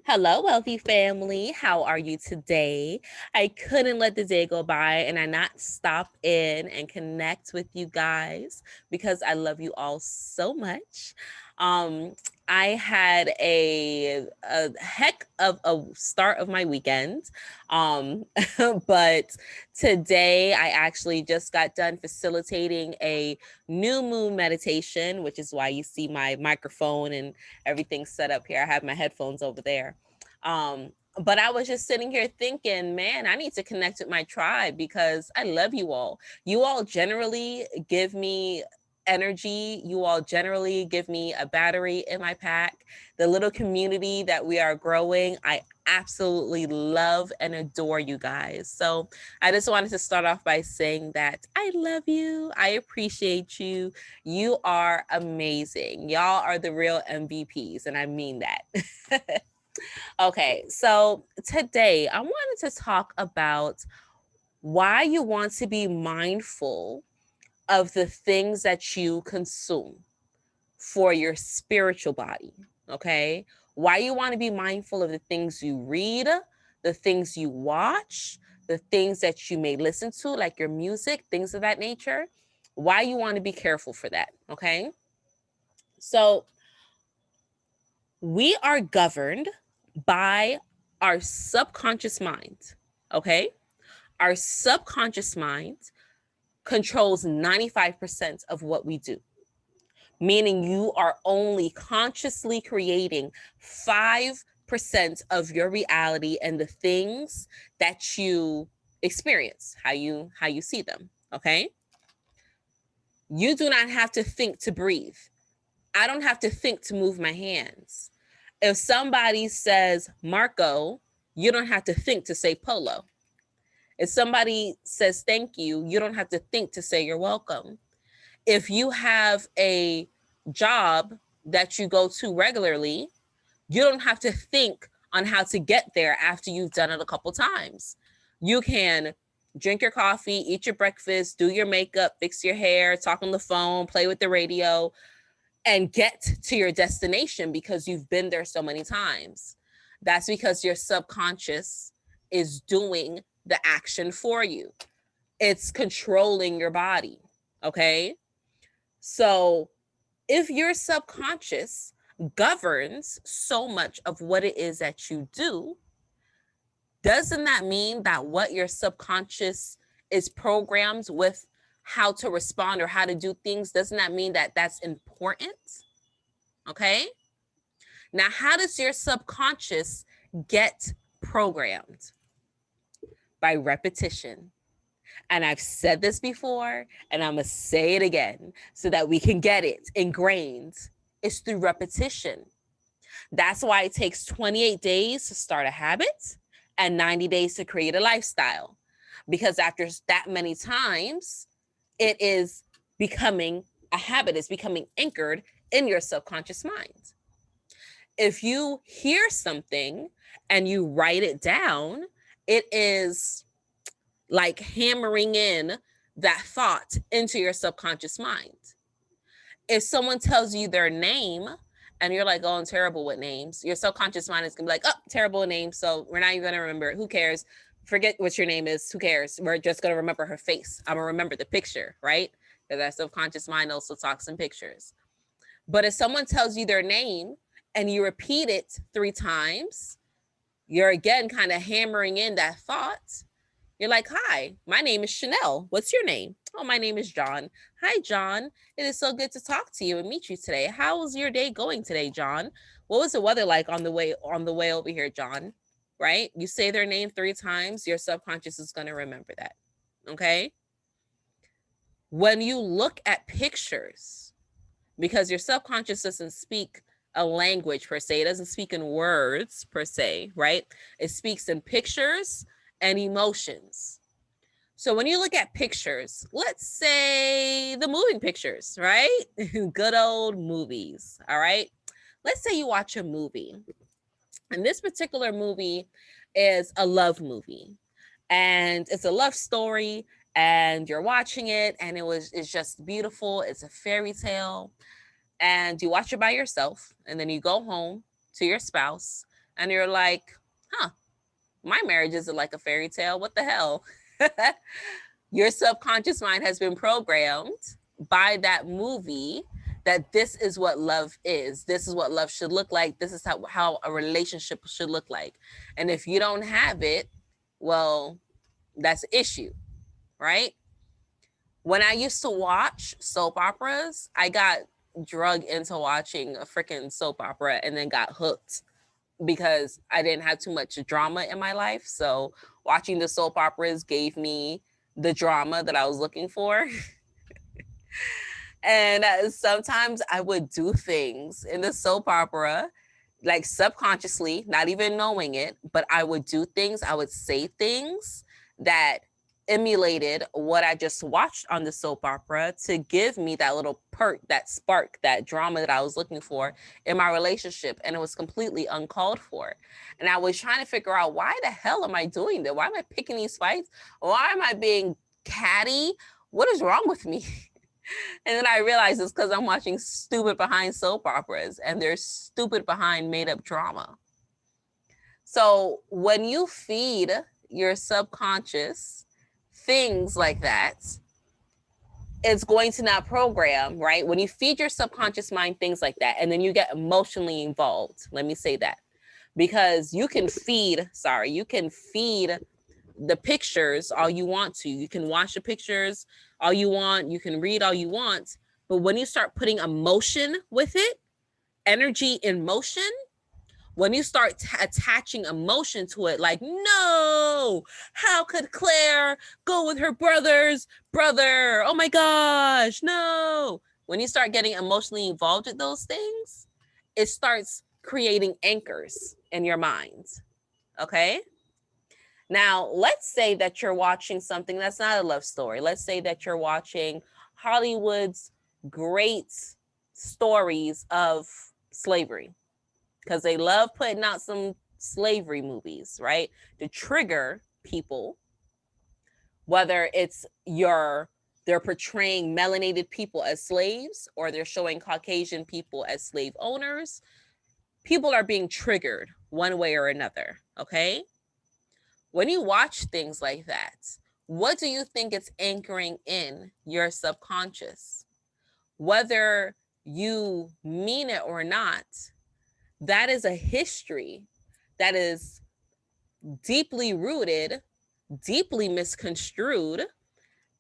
Hello, wealthy family. How are you today? I couldn't let the day go by and I not stop in and connect with you guys because I love you all so much. Um, I had a heck of a start of my weekend. Um, but today I actually just got done facilitating a new moon meditation, which is why you see my microphone and everything set up here. I have my headphones over there. But I was just sitting here thinking, man, I need to connect with my tribe because I love you all. You all generally give me energy. You all generally give me a battery in my pack. The little community that we are growing, I absolutely love and adore you guys. So I just wanted to start off by saying that I love you. I appreciate you. You are amazing. Y'all are the real MVPs, and I mean that. Okay, so today I wanted to talk about why you want to be mindful of the things that you consume for your spiritual body. Okay, why you want to be mindful of the things you read, the things you watch, the things that you may listen to, like your music, things of that nature. Why you want to be careful for that. Okay, so we are governed by our subconscious mind. Okay. Our subconscious mind controls 95% of what we do, meaning you are only consciously creating 5% of your reality and the things that you experience, how you see them. Okay. You do not have to think to breathe. I don't have to think to move my hands. If somebody says Marco, you don't have to think to say Polo. If somebody says thank you, you don't have to think to say you're welcome. If you have a job that you go to regularly, you don't have to think on how to get there after you've done it a couple times. You can drink your coffee, eat your breakfast, do your makeup, fix your hair, talk on the phone, play with the radio, and get to your destination because you've been there so many times. That's because your subconscious is doing the action for you. It's controlling your body. Okay. So if your subconscious governs so much of what it is that you do, doesn't that mean that what your subconscious is programmed with how to respond or how to do things, doesn't that mean that that's important? Okay. Now, how does your subconscious get programmed? By repetition. And I've said this before, and I'm going to say it again so that we can get it ingrained. It's through repetition. That's why it takes 28 days to start a habit and 90 days to create a lifestyle. Because after that many times, it is becoming a habit, it's becoming anchored in your subconscious mind. If you hear something and you write it down, it is like hammering in that thought into your subconscious mind. If someone tells you their name and you're like, oh, I'm terrible with names, your subconscious mind is gonna be like, oh, terrible with names. So we're not even gonna remember it. Who cares? Forget what your name is. Who cares? We're just gonna remember her face. I'm gonna remember the picture, right? Because that subconscious mind also talks in pictures. But if someone tells you their name and you repeat it 3 times, you're again kind of hammering in that thought. You're like, hi, my name is Chanel. What's your name? Oh, my name is John. Hi, John. It is so good to talk to you and meet you today. How was your day going today, John? What was the weather like on the way over here, John? Right? You say their name 3 times, your subconscious is going to remember that. Okay? When you look at pictures, because your subconscious doesn't speak a language per se, it doesn't speak in words per se, right? It speaks in pictures and emotions. So when you look at pictures, let's say the moving pictures, right? Good old movies, all right? Let's say you watch a movie, and this particular movie is a love movie, and it's a love story, and you're watching it, and it's just beautiful. It's a fairy tale, and you watch it by yourself, and then you go home to your spouse, And you're like, huh, my marriage isn't like a fairy tale. What the hell? Your subconscious mind has been programmed by that movie that this is what love is. This is what love should look like. This is how a relationship should look like. And if you don't have it, well, that's an issue, right? When I used to watch soap operas, I got drug into watching a freaking soap opera and then got hooked because I didn't have too much drama in my life. So watching the soap operas gave me the drama that I was looking for. And sometimes I would do things in the soap opera, like subconsciously, not even knowing it, but I would do things, I would say things that emulated what I just watched on the soap opera to give me that little perk, that spark, that drama that I was looking for in my relationship. And it was completely uncalled for. And I was trying to figure out, why the hell am I doing that? Why am I picking these fights? Why am I being catty? What is wrong with me? And then I realized it's because I'm watching stupid behind soap operas and there's stupid behind made up drama. So when you feed your subconscious things like that, it's going to not program, right? When you feed your subconscious mind things like that, and then you get emotionally involved, let me say that, because you can feed the pictures all you want to. You can watch the pictures all you want. You can read all you want. But when you start putting emotion with it, energy in motion, when you start attaching emotion to it, like, no, how could Claire go with her brother's brother? Oh my gosh, no. When you start getting emotionally involved with those things, it starts creating anchors in your mind. Okay? Now, let's say that you're watching something that's not a love story. Let's say that you're watching Hollywood's great stories of slavery, because they love putting out some slavery movies, right? To trigger people, whether it's they're portraying melanated people as slaves or they're showing Caucasian people as slave owners. People are being triggered one way or another, okay? When you watch things like that, what do you think it's anchoring in your subconscious? Whether you mean it or not, that is a history that is deeply rooted, deeply misconstrued,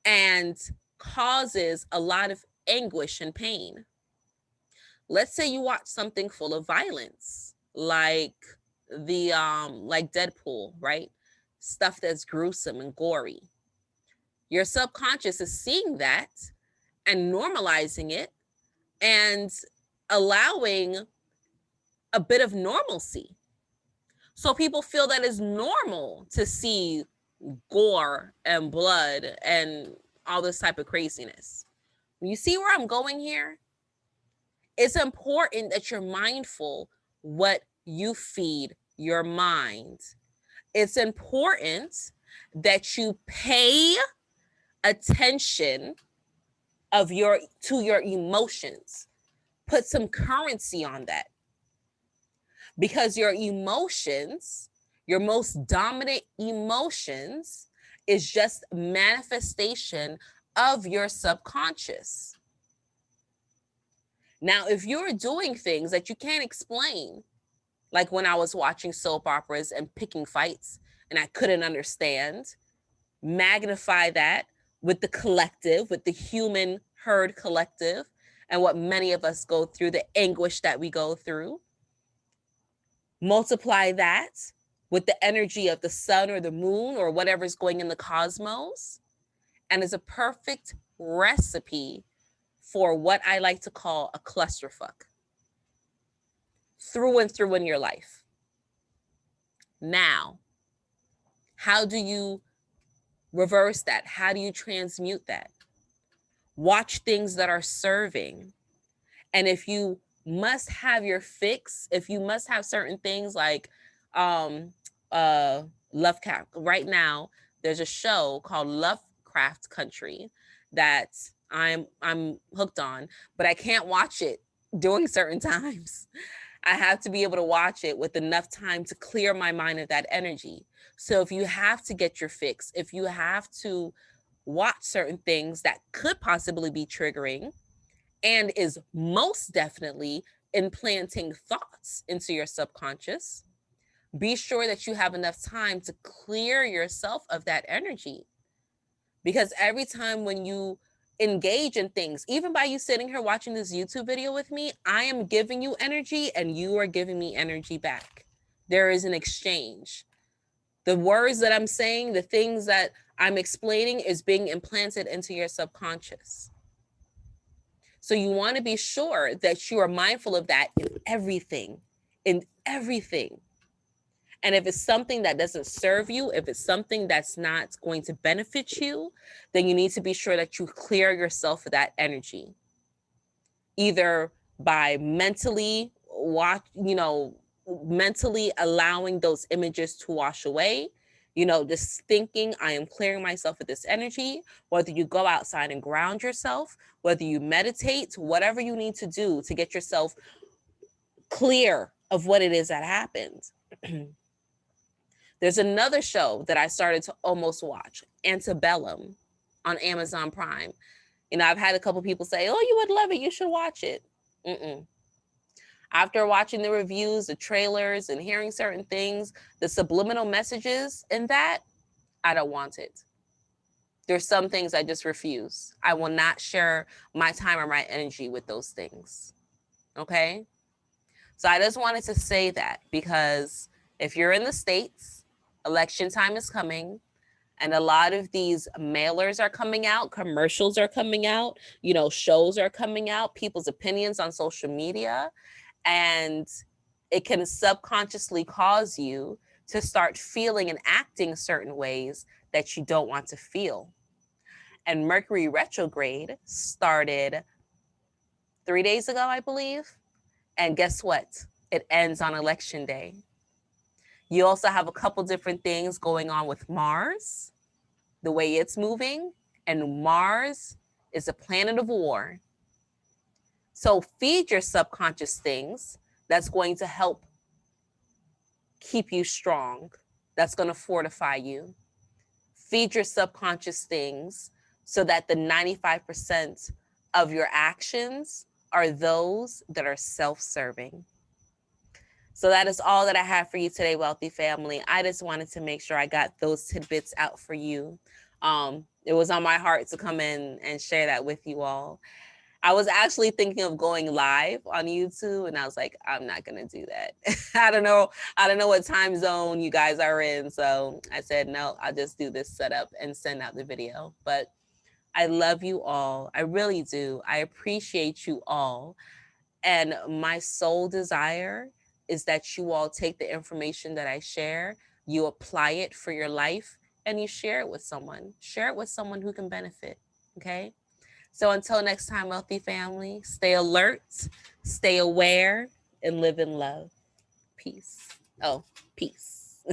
and causes a lot of anguish and pain. Let's say you watch something full of violence, like like Deadpool, right? Stuff that's gruesome and gory. Your subconscious is seeing that and normalizing it and allowing a bit of normalcy. So people feel that it's normal to see gore and blood and all this type of craziness. You see where I'm going here? It's important that you're mindful what you feed your mind. It's important that you pay attention to your emotions. Put some currency on that. Because your emotions, your most dominant emotions, is just manifestation of your subconscious. Now, if you're doing things that you can't explain, like when I was watching soap operas and picking fights and I couldn't understand, magnify that with the collective, with the human herd collective, and what many of us go through, the anguish that we go through. Multiply that with the energy of the sun or the moon or whatever's going in the cosmos, and it's a perfect recipe for what I like to call a clusterfuck through and through in your life. Now, how do you reverse that? How do you transmute that? Watch things that are serving. And if you must have your fix, if you must have certain things like Lovecraft, right now there's a show called Lovecraft Country that I'm hooked on, but I can't watch it during certain times. I have to be able to watch it with enough time to clear my mind of that energy. So if you have to get your fix, if you have to watch certain things that could possibly be triggering and is most definitely implanting thoughts into your subconscious, be sure that you have enough time to clear yourself of that energy. Because every time when you engage in things, even by you sitting here watching this YouTube video with me, I am giving you energy and you are giving me energy back. There is an exchange. The words that I'm saying, the things that I'm explaining is being implanted into your subconscious. So you want to be sure that you are mindful of that in everything, in everything. And if it's something that doesn't serve you, if it's something that's not going to benefit you, then you need to be sure that you clear yourself of that energy. Either by mentally mentally allowing those images to wash away, just thinking, I am clearing myself of this energy, whether you go outside and ground yourself, whether you meditate, whatever you need to do to get yourself clear of what it is that happened. There's another show that I started to almost watch, Antebellum, on Amazon Prime. I've had a couple people say, oh, you would love it, you should watch it. After watching the reviews, the trailers, and hearing certain things, the subliminal messages in that, I don't want it. There's some things I just refuse. I will not share my time or my energy with those things. Okay? So I just wanted to say that, because if you're in the States, election time is coming, and a lot of these mailers are coming out, commercials are coming out, shows are coming out, people's opinions on social media, and it can subconsciously cause you to start feeling and acting certain ways that you don't want to feel. And Mercury retrograde started 3 days ago, I believe. And guess what? It ends on election day. You also have a couple different things going on with Mars, the way it's moving. And Mars is a planet of war. So feed your subconscious things that's going to help keep you strong, that's going to fortify you. Feed your subconscious things so that the 95% of your actions are those that are self-serving. So that is all that I have for you today, wealthy family. I just wanted to make sure I got those tidbits out for you. It was on my heart to come in and share that with you all. I was actually thinking of going live on YouTube, and I was like, I'm not going to do that. I don't know what time zone you guys are in. So I said, no, I'll just do this setup and send out the video. But I love you all. I really do. I appreciate you all. And my sole desire is that you all take the information that I share, you apply it for your life, and you share it with someone. Share it with someone who can benefit. Okay? So until next time, wealthy family, stay alert, stay aware, and live in love. Peace. Oh, peace.